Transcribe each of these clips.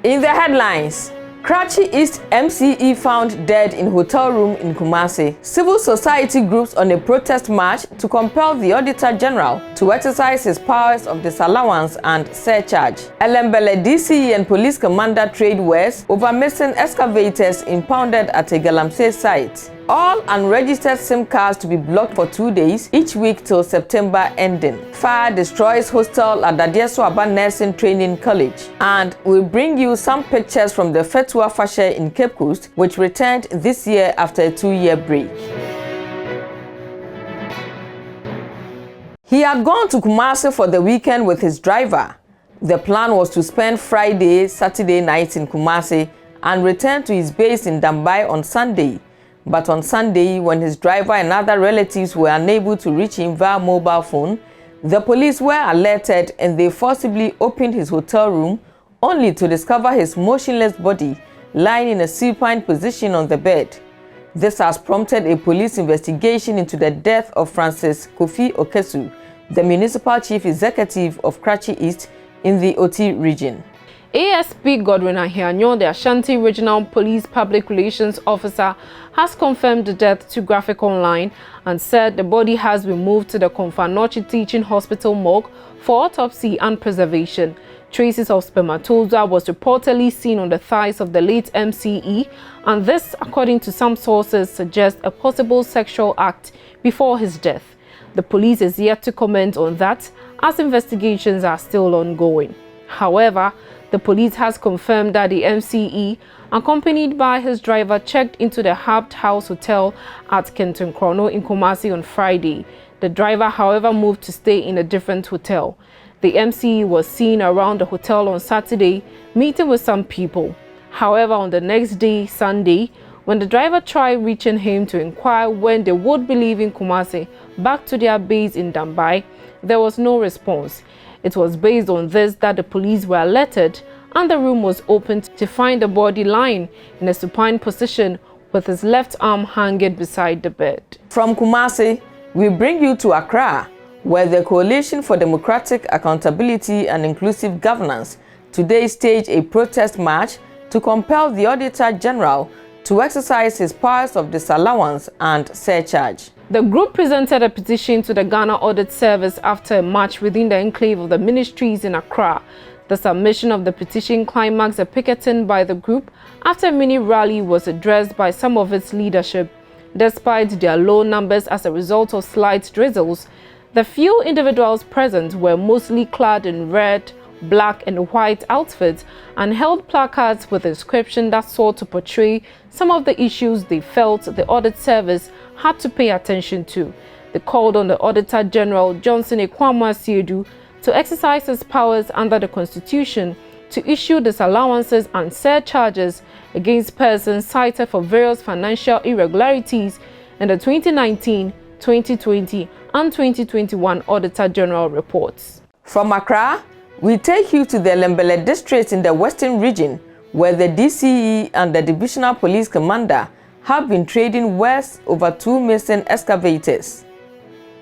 In the headlines, Krachi East MCE found dead in hotel room in Kumasi. Civil society groups on a protest march to compel the Auditor General to exercise his powers of disallowance and surcharge. Elembele DCE and Police Commander trade wars over missing excavators impounded at a Galamsey site. All unregistered SIM cards to be blocked for 2 days each week till September ending. Fire destroys hostel at Dadiesoaba Nursing Training College. And we'll bring you some pictures from the Fetu Afahye in Cape Coast, which returned this year after a 2-year break. He had gone to Kumasi for the weekend with his driver. The plan was to spend Friday, Saturday nights in Kumasi and return to his base in Dambai on Sunday. But on Sunday, when his driver and other relatives were unable to reach him via mobile phone, the police were alerted and they forcibly opened his hotel room only to discover his motionless body lying in a supine position on the bed. This has prompted a police investigation into the death of Francis Kofi Okesu, the Municipal Chief Executive of Krachi East in the Oti region. ASP Godwin Ahianyo, the Ashanti Regional Police Public Relations Officer, has confirmed the death to Graphic Online and said the body has been moved to the Komfanochi Teaching Hospital morgue for autopsy and preservation. Traces of spermatozoa was reportedly seen on the thighs of the late MCE, and this, according to some sources, suggests a possible sexual act before his death. The police is yet to comment on that, as investigations are still ongoing. However, the police has confirmed that the MCE, accompanied by his driver, checked into the Habt House Hotel at Kenton Krono in Kumasi on Friday. The driver, however, moved to stay in a different hotel. The MCE was seen around the hotel on Saturday, meeting with some people. However, on the next day, Sunday, when the driver tried reaching him to inquire when they would be leaving Kumasi back to their base in Dambai, there was no response. It was based on this that the police were alerted and the room was opened to find the body lying in a supine position with his left arm hanging beside the bed. From Kumasi, we bring you to Accra, where the Coalition for Democratic Accountability and Inclusive Governance today staged a protest march to compel the Auditor General to exercise his powers of disallowance and surcharge. The group presented a petition to the Ghana Audit Service after a march within the enclave of the ministries in Accra. The submission of the petition climaxed a picketing by the group after a mini rally was addressed by some of its leadership. Despite their low numbers as a result of slight drizzles, the few individuals present were mostly clad in red, black and white outfits and held placards with inscription that sought to portray some of the issues they felt the Audit Service had to pay attention to. They called on the Auditor General Johnson Ekwama-Siedu to exercise his powers under the Constitution to issue disallowances and surcharges against persons cited for various financial irregularities in the 2019, 2020 and 2021 Auditor General reports. From Accra, we take you to the Elembele district in the Western region, where the DCE and the Divisional Police Commander have been trading west over 2 missing excavators.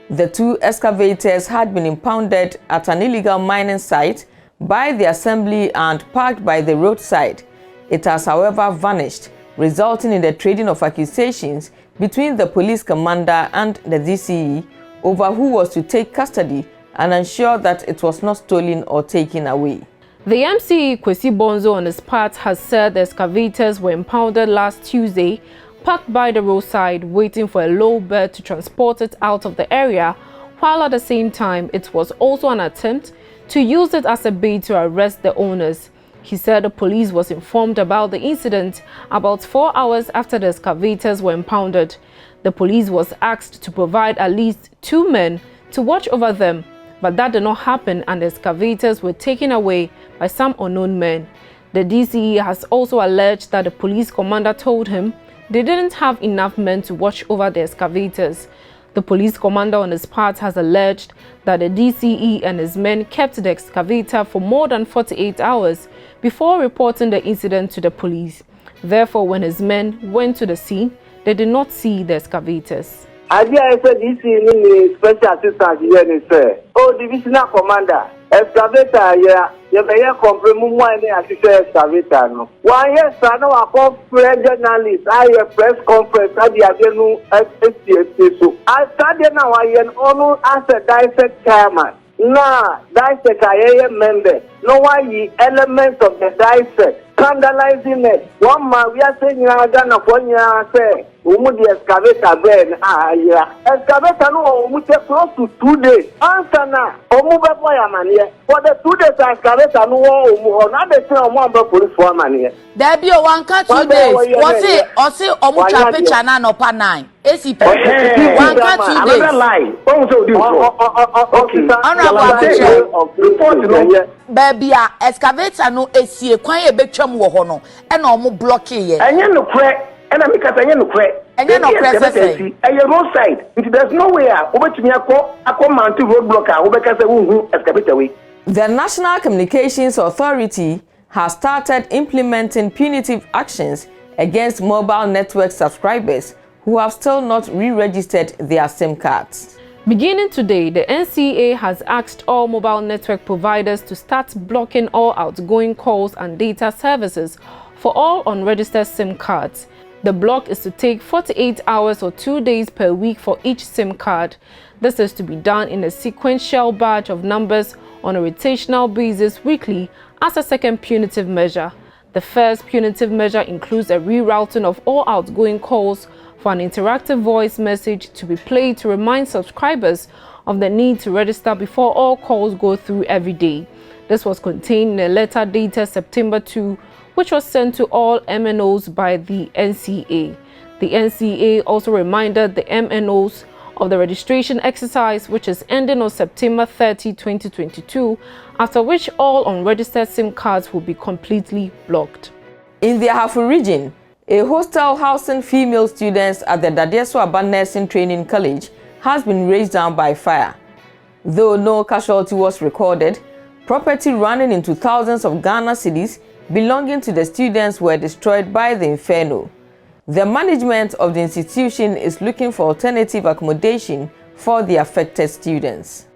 The 2 excavators had been impounded at an illegal mining site by the assembly and parked by the roadside. It has, however, vanished, resulting in the trading of accusations between the police commander and the DCE over who was to take custody and ensure that it was not stolen or taken away. The MCE Kwesi Bonzo on his part has said the excavators were impounded last Tuesday, parked by the roadside, waiting for a low bird to transport it out of the area, while at the same time it was also an attempt to use it as a bait to arrest the owners. He said the police was informed about the incident about 4 hours after the excavators were impounded. The police was asked to provide at least 2 men to watch over them, but that did not happen and the excavators were taken away by some unknown men. The DCE has also alleged that the police commander told him they didn't have enough men to watch over the excavators. The police commander on his part has alleged that the DCE and his men kept the excavator for more than 48 hours before reporting the incident to the police. Therefore, when his men went to the scene, they did not see the excavators. idea I said DCE in special assistant here sir. Oh, divisional commander. Excavator, yeah, you may compromise one excavator. No. 1 year, son, I call journalist. I a press conference at the Agenu SCSP. I study now. I am almost as a dissect chairman. Nah, dissect I member. No one elements of the dissect. Scandalizing it. 1 month we are saying you are done 1 year. Say, the excavator brain. Excavator no, we take close to 2 days. Answer now. For the 2 days, excavator no, not the same one police foreman here. There be 1 cut 2 days. Was it or say Omucha picture na no pa 9? ACP. 1 cut 2 days. Another lie. Okay. Honorable baby, excavator no esie kwan e betwam wo ho no e na omo block ye. Enye no kre, e na meka enye no kre. Enye no kre say. Enye roadside. There's no way obetumi akọ mount road blocker obeka say hu excavator we. The National Communications Authority has started implementing punitive actions against mobile network subscribers who have still not re-registered their SIM cards. Beginning today, the NCA has asked all mobile network providers to start blocking all outgoing calls and data services for all unregistered SIM cards. The block is to take 48 hours or 2 days per week for each SIM card. This is to be done in a sequential batch of numbers on a rotational basis weekly as a second punitive measure. The first punitive measure includes a rerouting of all outgoing calls for an interactive voice message to be played to remind subscribers of the need to register before all calls go through every day. This was contained in a letter dated September 2, which was sent to all MNOs by the NCA. The NCA also reminded the MNOs of the registration exercise, which is ending on September 30, 2022, after which all unregistered SIM cards will be completely blocked. In the Afahye region, a hostel housing female students at the Dadiesoaba Nursing Training College has been razed down by fire. Though no casualty was recorded, property running into thousands of Ghana cedis belonging to the students were destroyed by the inferno. The management of the institution is looking for alternative accommodation for the affected students.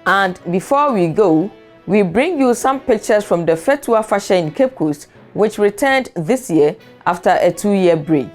And before we go, we bring you some pictures from the Fetu Afahye in Cape Coast, which returned this year after a 2-year break.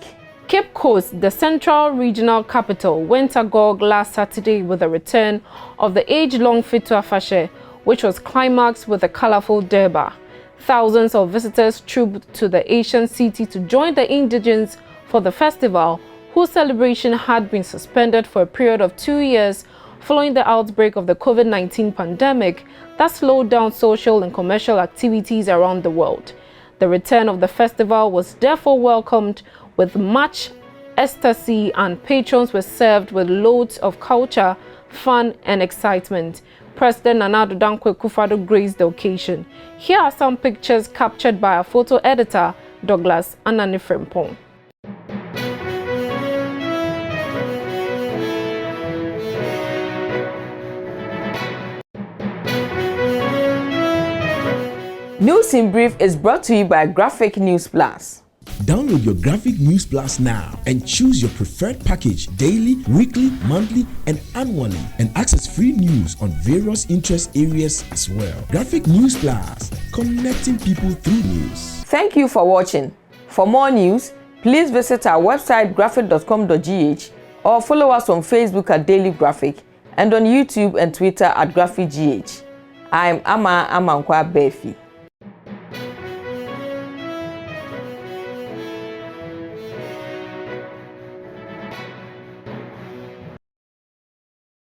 Cape Coast, the central regional capital, went agog last Saturday with the return of the age-long Fetu Afahye, which was climaxed with a colorful Durbar. Thousands of visitors trooped to the Asian city to join the indigents for the festival, whose celebration had been suspended for a period of 2 years following the outbreak of the COVID-19 pandemic that slowed down social and commercial activities around the world. The return of the festival was therefore welcomed with much ecstasy, and patrons were served with loads of culture, fun and excitement. President Nana Addo Dankwa Akufo-Addo graced the occasion. Here are some pictures captured by our photo editor, Douglas Ananifrempong. News in Brief is brought to you by Graphic News Plus. Download your Graphic News Plus now and choose your preferred package daily, weekly, monthly, and annually, and access free news on various interest areas as well. Graphic News Plus, connecting people through news. Thank you for watching. For more news, please visit our website graphic.com.gh or follow us on Facebook at Daily Graphic and on YouTube and Twitter at GraphicGH. I'm Ama Amankwa Befi.